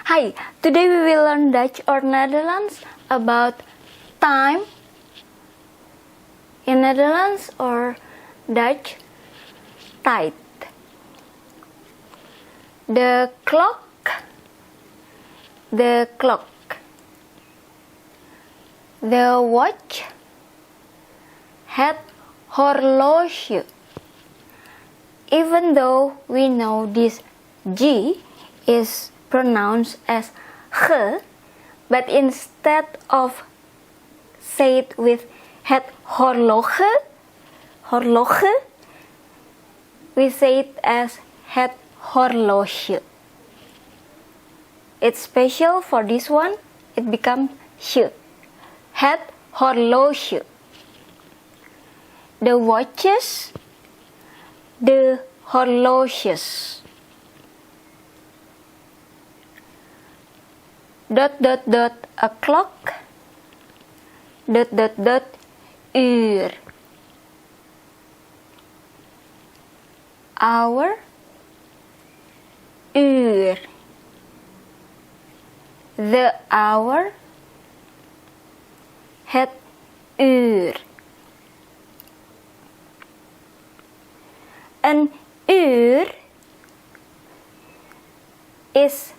Hi, today we will learn Dutch or Netherlands about time in Netherlands or Dutch tijd. The clock, the watch, het horloge. Even though we know this G is pronounced as ge, but instead of say it with het horloge, we say it as het horloge. It's special for this one, it becomes sh. Het horloge. The watches, the horloges. A clock, uur. Hour, uur. The hour, het uur. Een uur is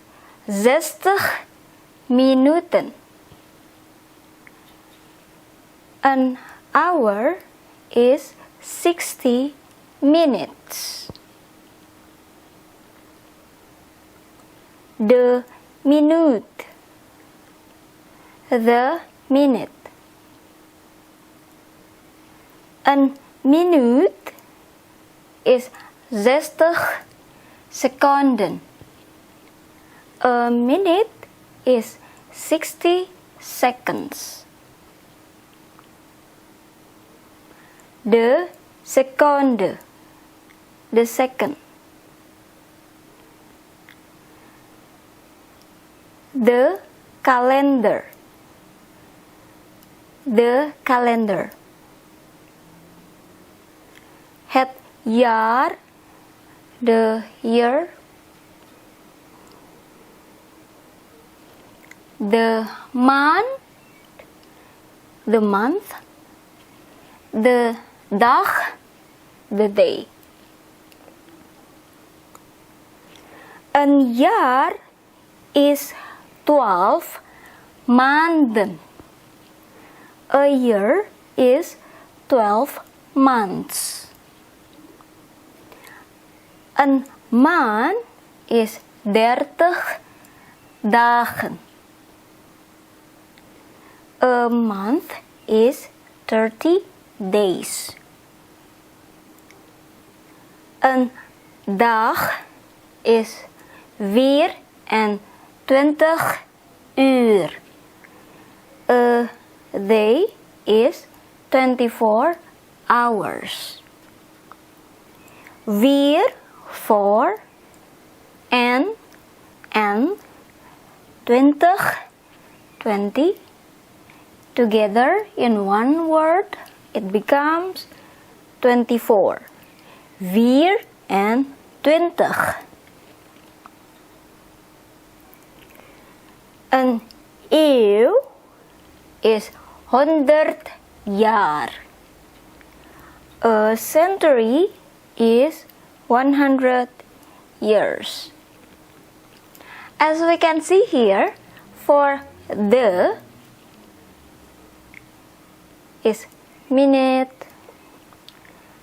60 minuten. An hour is 60 minutes. The minute. The minute. Een minuut is 60 seconden. A minute is 60 seconds. De seconde, the second. The calendar, the calendar. Het jaar, the year. The month, the month. De dag, the day. Een jaar is 12 maanden. A year is 12 months. Een maand is 30 dagen. A month is 30 days. Een dag is 24 uur. A day is 24 hours. 4 en 20 together in one word, it becomes 24. 4 en 20. Een eeuw is 100 jaar. A century is 100 years. As we can see here, for the is minute,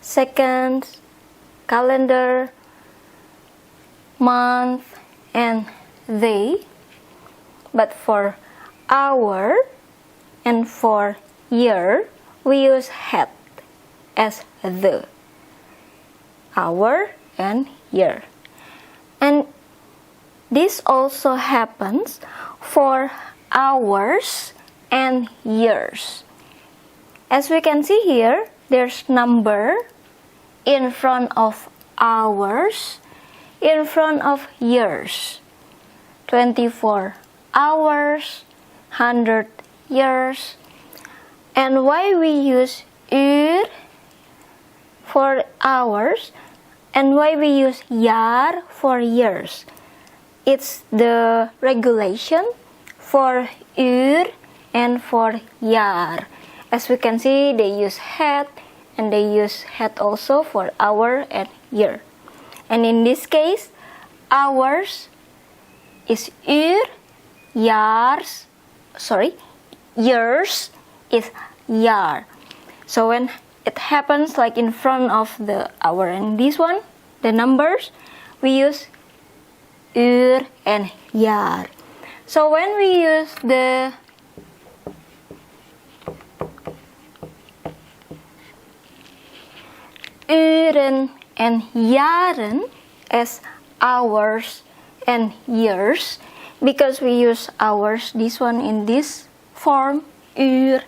seconds, calendar, month, and day. But for hour and for year, we use het as the. Hour and year. And this also happens for hours and years. As we can see here, there's number in front of hours, in front of years. 24 hours, 100 years. And why we use uur for hours and why we use jaar for years? it's the regulation for uur and for jaar. As we can see, they use het and they use het also for hour and year. And in this case, hours is uur, years is jaar. So when it happens like in front of the hour and this one, the numbers, we use uur and jaar. So when we use the uren and jaren as hours and years, because we use hours, this one in this form, uur,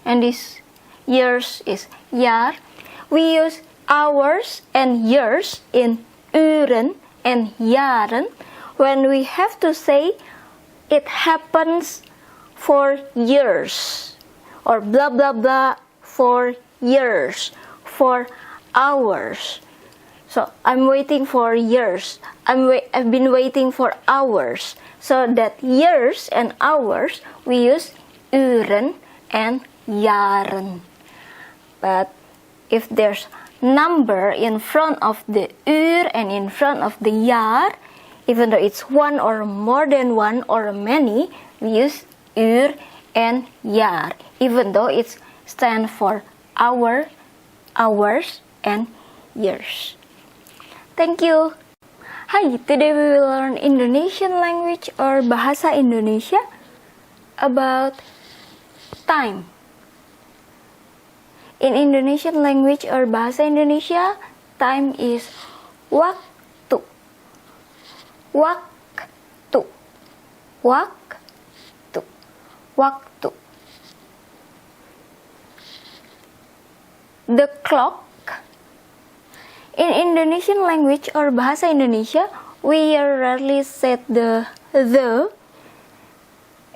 and this years is jaar, we use hours and years in uren and jaren when we have to say it happens for years, or blah blah blah for years, for hours. So I'm waiting for years. I've been waiting for hours. So that years and hours we use uren and jaren. But if there's number in front of the uur and in front of the jaar, even though it's one or more than one or many, we use uur and jaar, even though it stands for hour, hours, and years. Thank you. Hi, today we will learn Indonesian language or Bahasa Indonesia about time. In Indonesian language or Bahasa Indonesia, time is waktu. Waktu. Waktu. Waktu. The clock. In Indonesian language or Bahasa Indonesia, we rarely say the.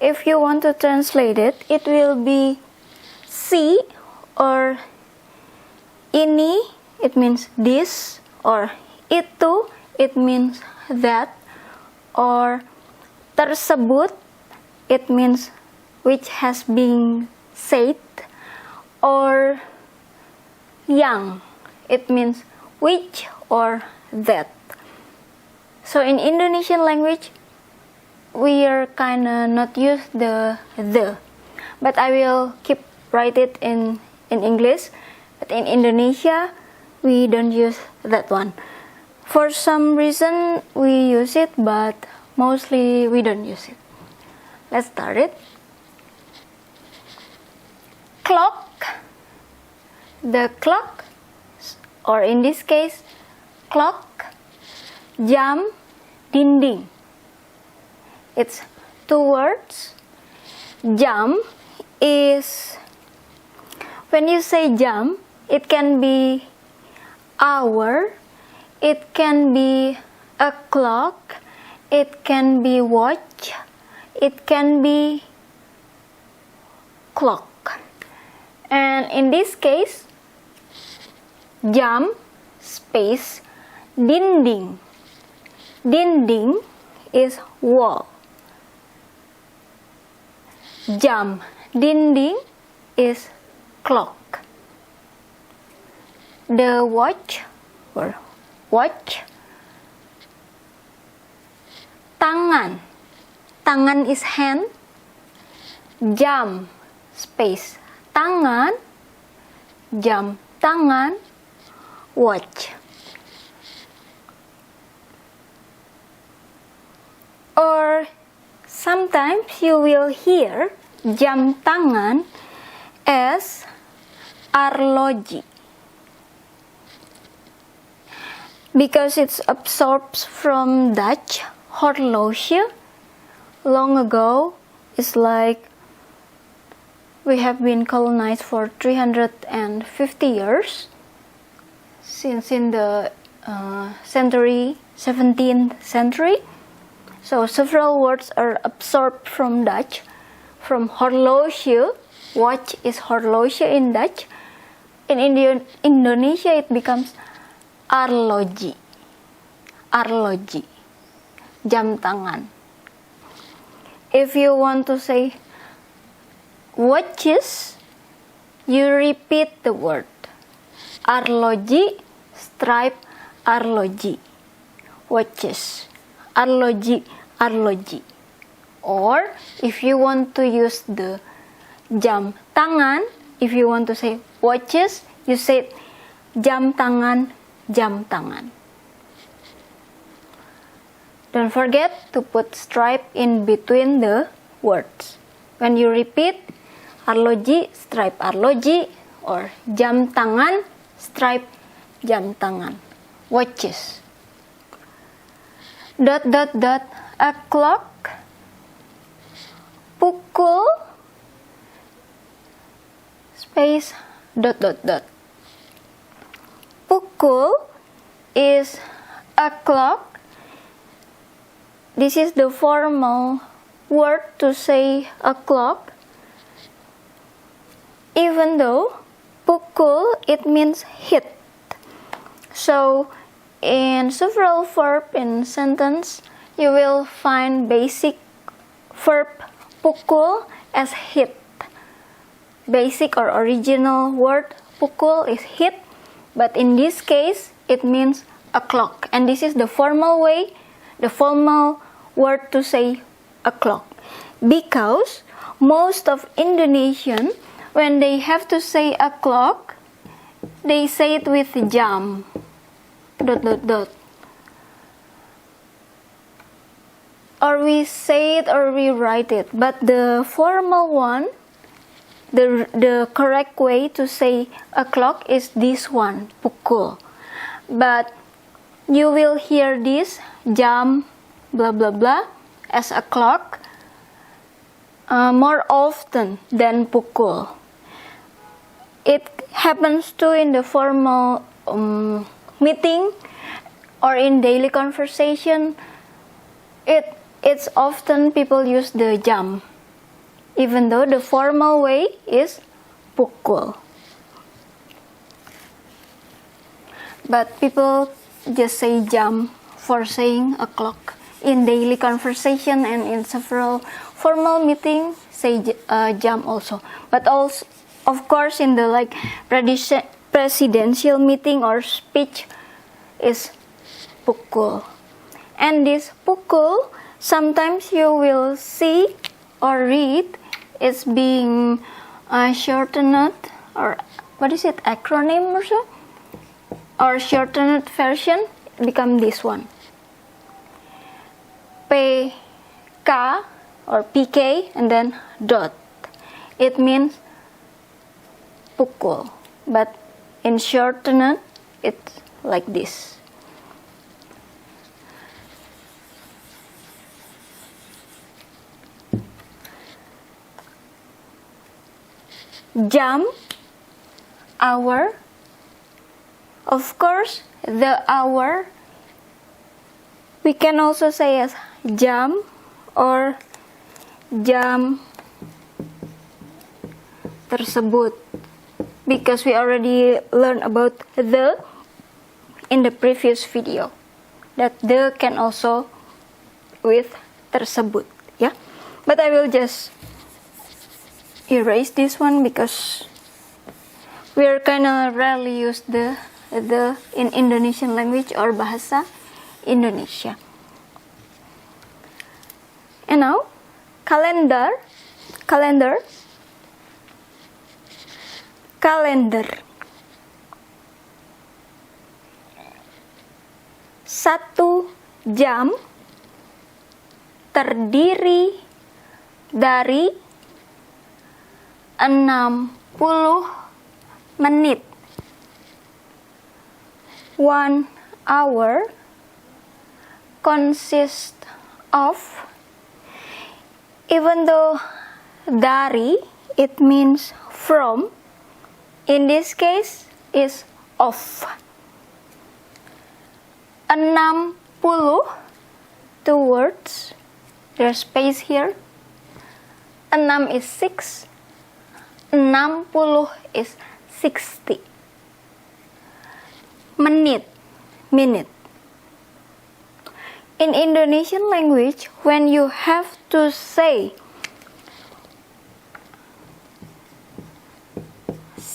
If you want to translate it, it will be si or ini, it means this, or itu, it means that, or tersebut, it means which has been said, or yang, it means which or that. So in Indonesian language, we are kinda not use the, but I will keep write it in English. But in Indonesia, we don't use that one. For some reason, we use it, but mostly we don't use it. Let's start it. Clock. The clock, or in this case, clock, jam, dinding. It's two words. Jam is, when you say jam, it can be hour, it can be a clock, it can be watch, it can be clock. And in this case, jam space dinding. Dinding is wall. Jam dinding is clock. The watch or watch. Tangan. Tangan is hand. Jam space tangan. Jam tangan. Watch. Or sometimes you will hear jam tangan as arloji, because it's absorbed from Dutch horloge. Long ago, it's like we have been colonized for 350 years, since in the 17th century. So several words are absorbed from Dutch, from horloge. Watch is horloge in Dutch. In Indonesia, it becomes arloji. Arloji. jam tangan. If you want to say watches, you repeat the word. Arloji, stripe, arloji. Watches. Arloji, arloji. Or if you want to use the jam tangan, if you want to say watches, you say jam tangan, jam tangan. Don't forget to put stripe in between the words. When you repeat arloji, stripe arloji, or jam tangan, stripe jam tangan. Watches. Dot dot dot, o'clock. Pukul, space, dot dot dot. Pukul is o'clock. This is the formal word to say o'clock. Even though pukul, it means hit. So in several verb in sentence, you will find basic verb pukul as hit. Basic or original word pukul is hit, but in this case, it means o'clock. And this is the formal way, the formal word to say o'clock. Because most of Indonesian, when they have to say o'clock, they say it with jam. Dot dot dot. Or we say it or we write it. But the formal one, the correct way to say o'clock is this one, pukul. But you will hear this jam, blah blah blah, as o'clock more often than pukul. It happens too in the formal meeting or in daily conversation. It's often people use the jam, even though the formal way is pukul. But people just say jam for saying o'clock. In daily conversation and in several formal meetings, say jam also. But also, of course, in the presidential meeting or speech is pukul. And this pukul, sometimes you will see or read it's being shortened, or what is it, acronym or so? Or shortened version become this one. PK or PK and then dot. It means pukul, but in shortened it's like this. Jam, hour. Of course, the hour we can also say as jam or jam tersebut, because we already learned about the in the previous video, that the can also with tersebut, yeah. But I will just erase this one because we're kinda rarely use the in Indonesian language or bahasa Indonesia. And now calendar. Satu jam terdiri dari 60 menit. 1 hour consists of, even though dari it means from, in this case is of. 60, 2 words, there's space here. 6 is 6, 60 is 60. Menit, minute. In Indonesian language, when you have to say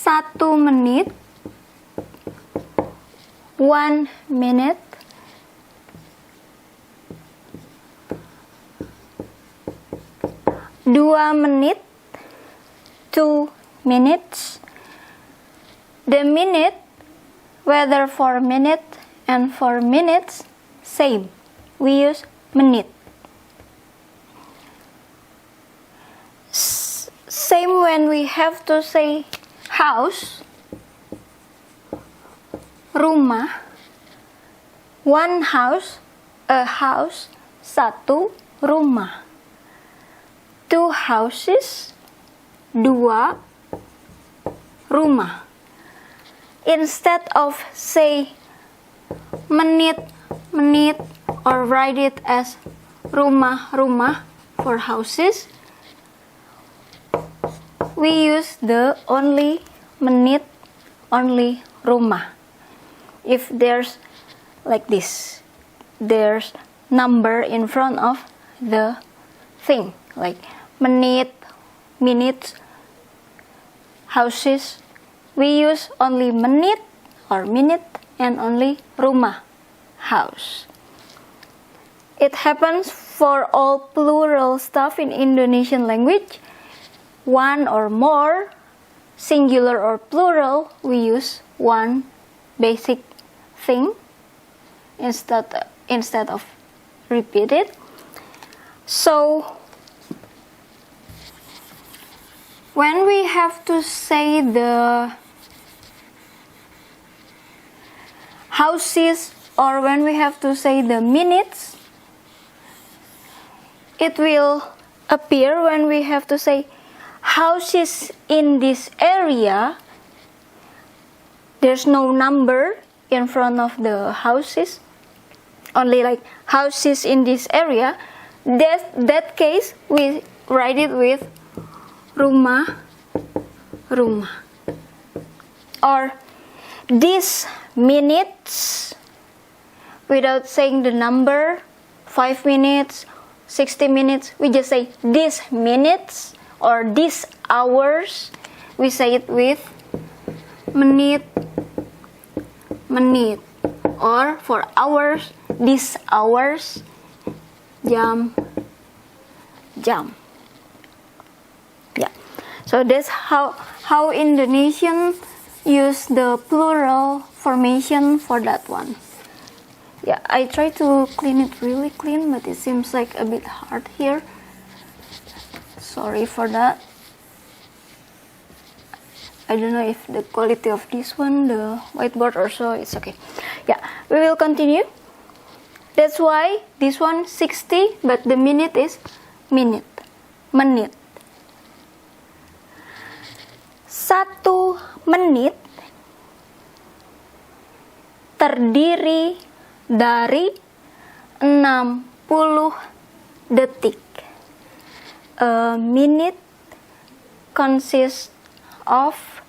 1 menit, 1 minute, 2 menit, 2 minutes, the minute, whether for minute and for minutes, same. We use menit. Same when we have to say house, rumah, one house, a house, 1 rumah. 2 houses, 2 rumah. Instead of say menit, menit, or write it as rumah, rumah for houses, we use the only menit, only rumah. If there's like this, there's number in front of the thing, like menit, minutes, houses, we use only menit or minute and only rumah, house. It happens for all plural stuff in Indonesian language. One or more, singular or plural, we use one basic thing instead of repeated. So when we have to say the houses or when we have to say the minutes, it will appear when we have to say houses in this area. There's no number in front of the houses, only like houses in this area. That case, we write it with rumah, rumah. Or these minutes, without saying the number, 5 minutes, 60 minutes, we just say these minutes or these hours. We say it with menit, menit. Or for hours, these hours, jam, jam. Yeah. So that's how Indonesian use the plural formation for that one. Yeah, I try to clean it really clean, but it seems like a bit hard here. Sorry for that. I don't know if the quality of this one, the whiteboard or so, it's okay. Yeah, we will continue. That's why this one 60, but the minute is minute, menit. 1 menit terdiri dari 60 detik. A minute consists of,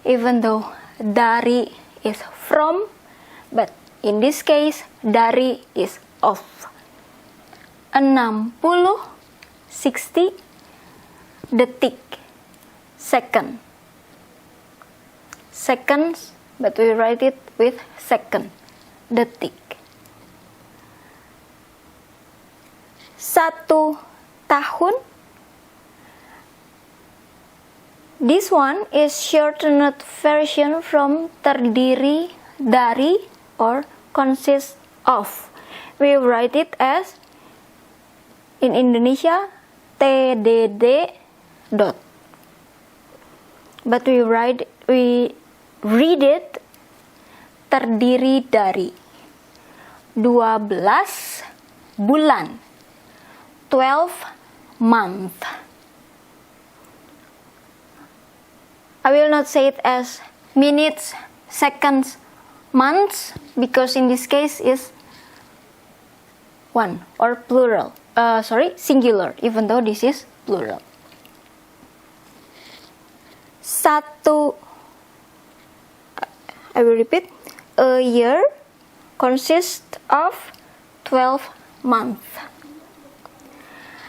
even though dari is from, but in this case dari is of. 60, 60 detik, second. Seconds, but we write it with second, detik. 1 tahun. This one is shortened version from terdiri dari or consists of. We write it as, in Indonesia, TDD dot. But we read it terdiri dari 12 bulan, 12 month. I will not say it as minutes, seconds, months, because in this case is one or plural. Singular, even though this is plural. 1, I will repeat. A year consists of 12 month.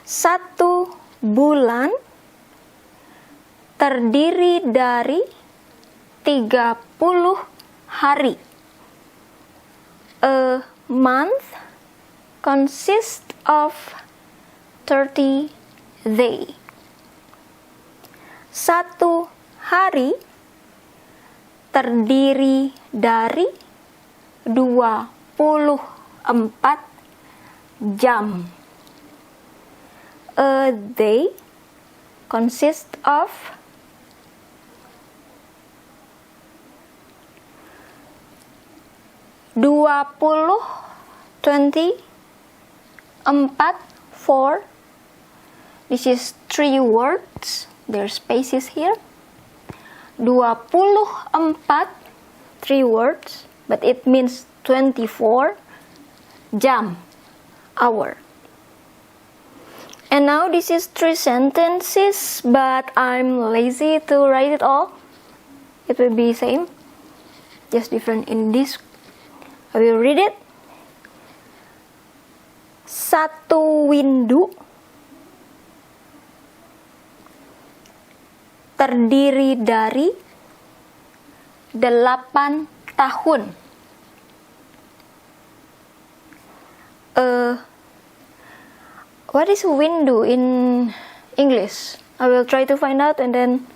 1 bulan terdiri dari 30 hari. A month consists of 30 days. 1 hari terdiri dari 24 jam. A day consists of 4. This is 3 words. There's spaces here. 24, 3 words, but it means 24 jam, hour. And now this is 3 sentences, but I'm lazy to write it all. It will be same, just different in this. I will read it. 1 windu terdiri dari 8 tahun. What is windu in English? I will try to find out and then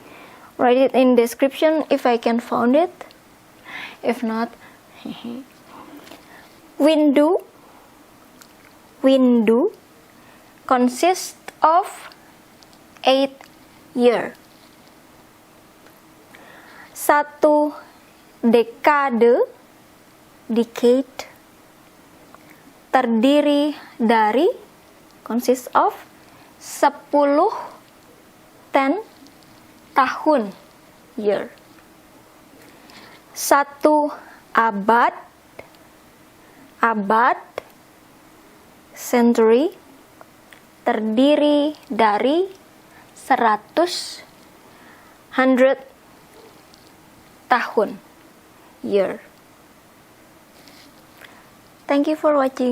write it in description if I can find it. If not, windu consists of 8 years. 1 decade terdiri dari consists of 10 tahun, year. 1 abad century terdiri dari 100 tahun, year. Thank you for watching.